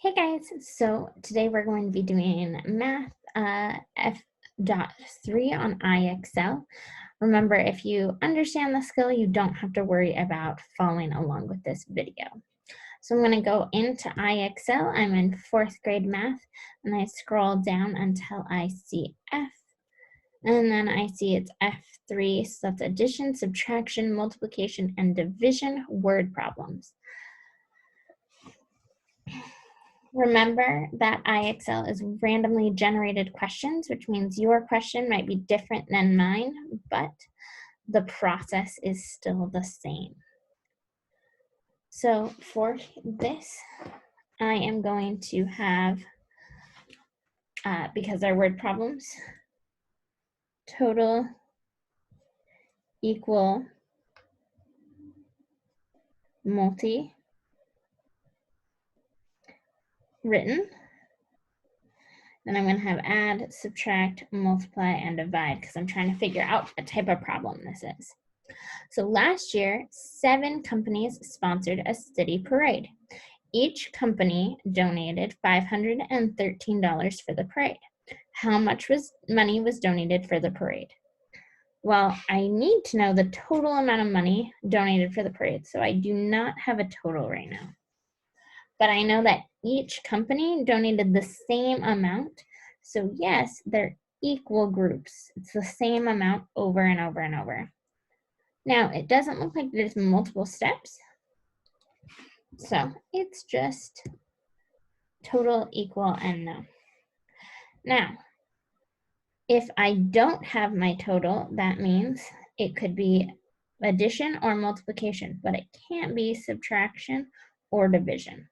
Hey guys, so today we're going to be doing math F.3 on IXL. Remember, if you understand the skill, you don't have to worry about following along with this video. So I'm going to go into IXL. I'm in 4th grade math, and I scroll down until I see F, and then I see it's F3, so that's addition, subtraction, multiplication, and division word problems. Remember that IXL is randomly generated questions, which means your question might be different than mine, but the process is still the same. So for this, I am going to have, because they're word problems, total equal multi written. Then I'm going to have add, subtract, multiply, and divide because I'm trying to figure out what type of problem this is. So last year, 7 companies sponsored a city parade. Each company donated $513 for the parade. How much money was donated for the parade? Well, I need to know the total amount of money donated for the parade, so I do not have a total right now. But I know that each company donated the same amount, so yes, they're equal groups. It's the same amount over and over and over. Now, it doesn't look like there's multiple steps, so it's just total, equal, and no. Now, if I don't have my total, that means it could be addition or multiplication, but it can't be subtraction or division.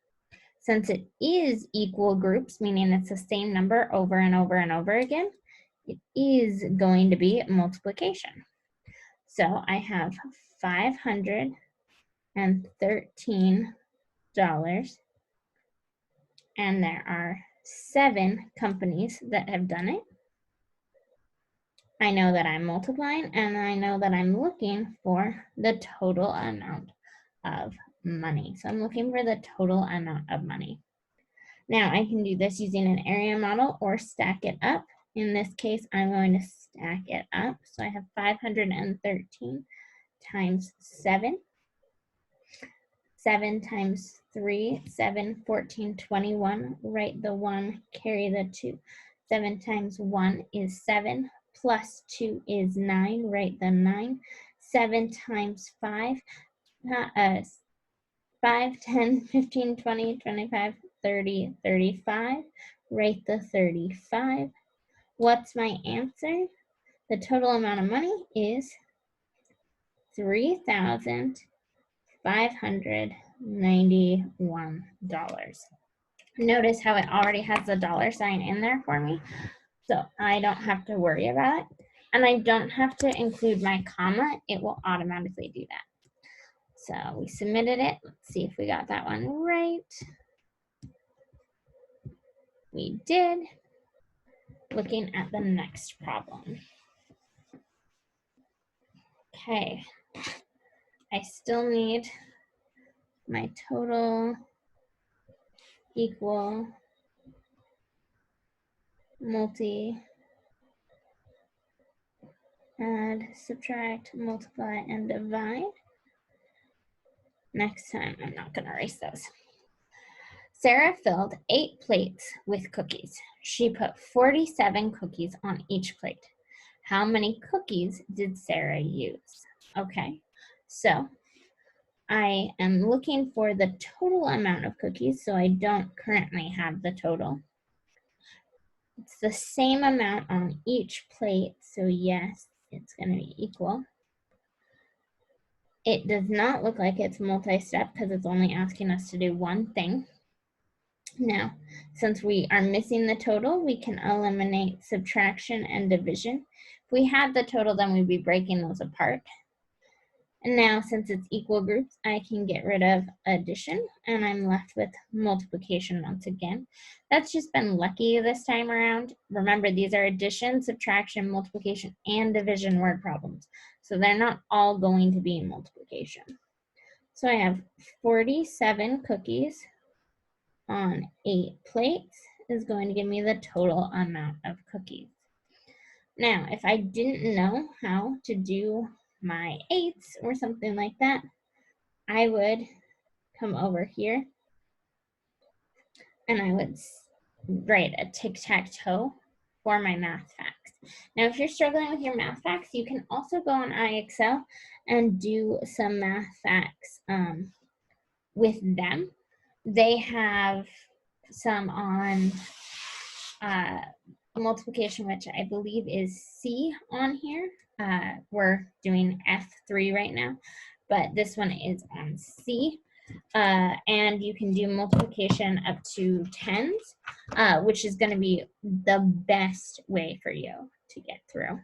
Since it is equal groups, meaning it's the same number over and over and over again, it is going to be multiplication. So I have $513, and there are 7 companies that have done it. I know that I'm multiplying, and I know that I'm looking for the total amount of money. So I'm looking for the total amount of money. Now I can do this using an area model or stack it up. In this case, I'm going to stack it up. So I have 513 times 7. 7 times 3, 7, 14, 21. Write the 1, carry the 2. 7 times 1 is 7. Plus 2 is 9, write the 9. 7 times 5, 5, 10, 15, 20, 25, 30, 35, write the 35. What's my answer? The total amount of money is $3,591. Notice how it already has the dollar sign in there for me, so I don't have to worry about it. And I don't have to include my comma. It will automatically do that. So we submitted it. Let's see if we got that one right. We did. Looking at the next problem. Okay. I still need my total equal multi, add, subtract, multiply, and divide. Next time, I'm not going to erase those. Sarah filled 8 plates with cookies. She put 47 cookies on each plate. How many cookies did Sarah use? Okay, so I am looking for the total amount of cookies, so I don't currently have the total. It's the same amount on each plate, so yes, it's going to be equal. It does not look like it's multi-step because it's only asking us to do one thing. Now, since we are missing the total, we can eliminate subtraction and division. If we had the total, then we'd be breaking those apart. And now, since it's equal groups, I can get rid of addition, and I'm left with multiplication once again. That's just been lucky this time around. Remember, these are addition, subtraction, multiplication, and division word problems. So they're not all going to be multiplication. So I have 47 cookies on 8 plates is going to give me the total amount of cookies. Now, if I didn't know how to do my eighths or something like that, I would come over here and I would write a tic-tac-toe for my math facts. Now, if you're struggling with your math facts, you can also go on IXL and do some math facts with them. They have some on multiplication, which I believe is C on here. We're doing F3 right now, but this one is on C. And you can do multiplication up to tens, which is going to be the best way for you to get through.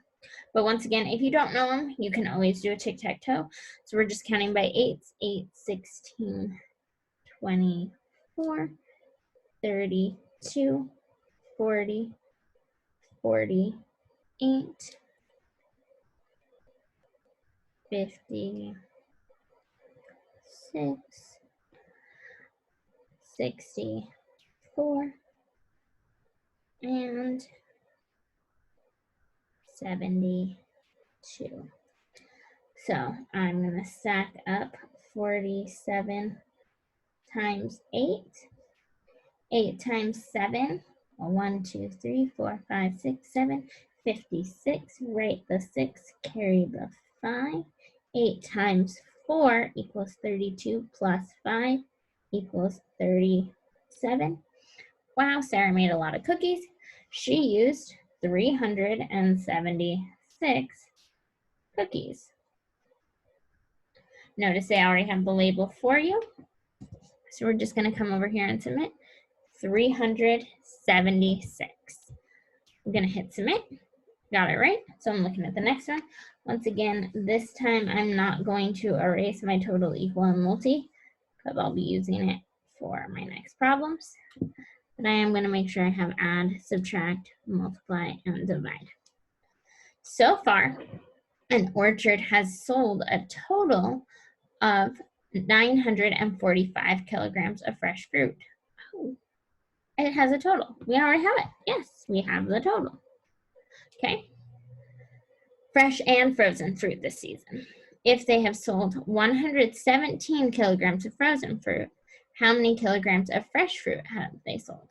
But once again, if you don't know them, you can always do a tic-tac-toe. So we're just counting by eights: 8, 16, 24, 32, 40, 48, 56, 64, and 72. So I'm going to stack up 47 times 8. 8 times 7. 1, 2, 3, 4, 5, 6, 7. 56. Write the 6. Carry the 5. 8 times 4 equals 32 plus 5 equals 37. Wow, Sarah made a lot of cookies. She used 376 cookies. Notice they already have the label for you. So we're just going to come over here and submit 376. I'm going to hit submit. Got it right. So I'm looking at the next one. Once again, this time I'm not going to erase my total, equal, and multi because I'll be using it for my next problems. But I am going to make sure I have add, subtract, multiply, and divide. So far, an orchard has sold a total of 945 kilograms of fresh fruit. Oh, it has a total. We already have it. Yes, we have the total. Okay. Fresh and frozen fruit this season. If they have sold 117 kilograms of frozen fruit, how many kilograms of fresh fruit have they sold?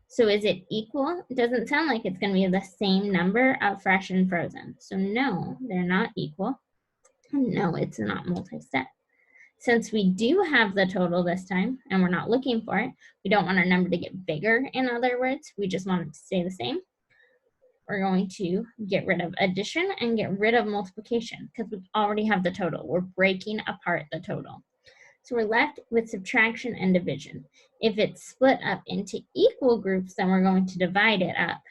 So is it equal? It doesn't sound like it's going to be the same number of fresh and frozen. So no, they're not equal. No, it's not multi-step. Since we do have the total this time and we're not looking for it, we don't want our number to get bigger, in other words, we just want it to stay the same. We're going to get rid of addition and get rid of multiplication because we already have the total. We're breaking apart the total. So we're left with subtraction and division. If it's split up into equal groups, then we're going to divide it up.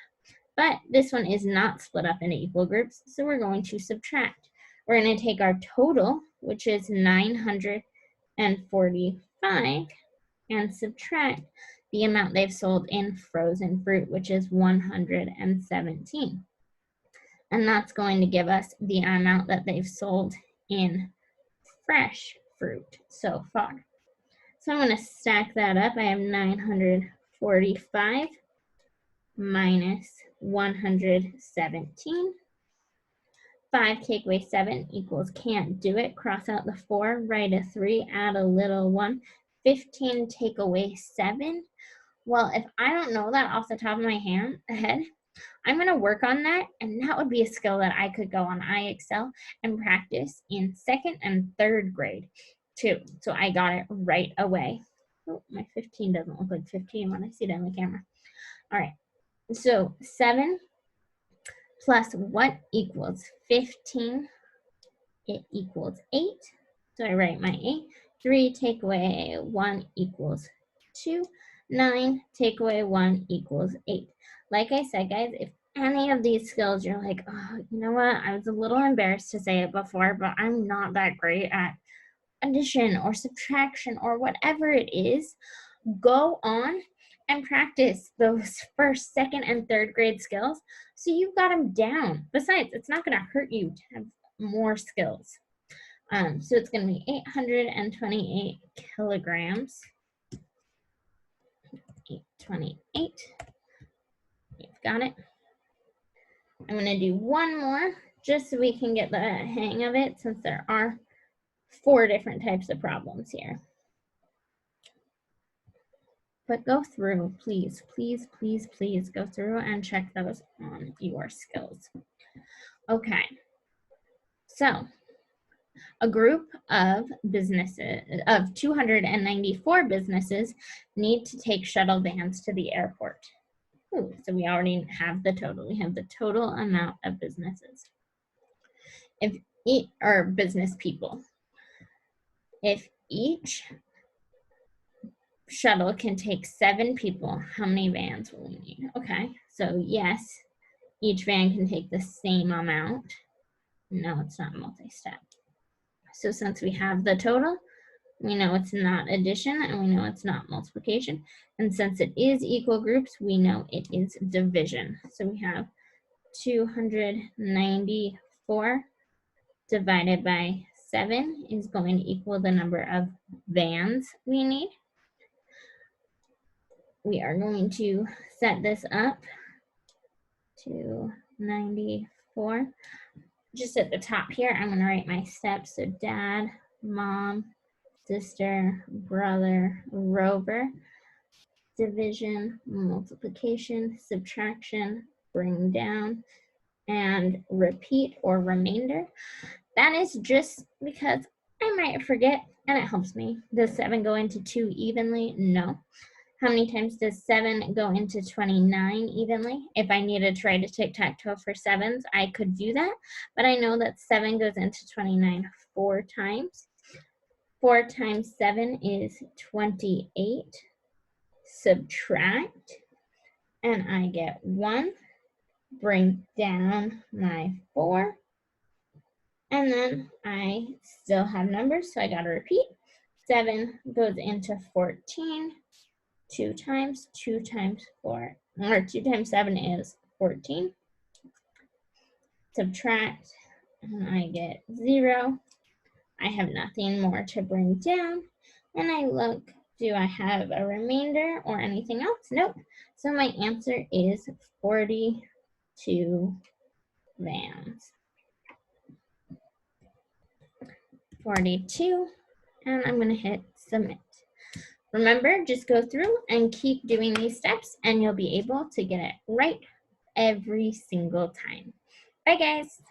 But this one is not split up into equal groups, so we're going to subtract. We're going to take our total, which is 945, and subtract the amount they've sold in frozen fruit, which is 117. And that's going to give us the amount that they've sold in fresh fruit so far. So I'm going to stack that up. I have 945 minus 117. 5 take away 7 equals, can't do it. Cross out the 4, write a 3, add a little 1. 15 take away 7. Well, if I don't know that off the top of my head, I'm going to work on that, and that would be a skill that I could go on IXL and practice in 2nd and 3rd grade too. So I got it right away. Oh, my 15 doesn't look like 15 when I see it on the camera. All right, so 7 plus what equals 15? It equals 8. So I write my 8. 3 take away 1 equals 2. 9 take away 1 equals 8. Like I said, guys, if any of these skills you're like, oh, you know what, I was a little embarrassed to say it before, but I'm not that great at addition or subtraction or whatever it is, go on and practice those 1st, 2nd, and 3rd grade skills so you've got them down. Besides, it's not going to hurt you to have more skills. So it's going to be 828 kilograms 28. You've got it. I'm going to do one more just so we can get the hang of it, since there are 4 different types of problems here. But go through, please, please, please, please go through and check those on your skills. Okay, so a group of businesses, of 294 businesses, need to take shuttle vans to the airport. Ooh, so we already have the total. We have the total amount of businesses. Or business people. If each shuttle can take 7 people, how many vans will we need? Okay, so yes, each van can take the same amount. No, it's not multi-step. So since we have the total, we know it's not addition and we know it's not multiplication. And since it is equal groups, we know it is division. So we have 294 divided by 7 is going to equal the number of vans we need. We are going to set this up to 94. Just at the top here, I'm going to write my steps. So dad, mom, sister, brother, rover, division, multiplication, subtraction, bring down, and repeat or remainder. That is just because I might forget and it helps me. Does 7 go into 2 evenly? No. How many times does 7 go into 29 evenly? If I needed to write a tic-tac-toe for 7s, I could do that, but I know that 7 goes into 29 4 times. 4 times 7 is 28. Subtract, and I get 1. Bring down my 4. And then I still have numbers, so I got to repeat. 7 goes into 14. 2 times 4, or 2 times 7 is 14. Subtract, and I get 0. I have nothing more to bring down. And I look, do I have a remainder or anything else? Nope. So my answer is 42 vans. 42, and I'm going to hit submit. Remember, just go through and keep doing these steps and you'll be able to get it right every single time. Bye, guys.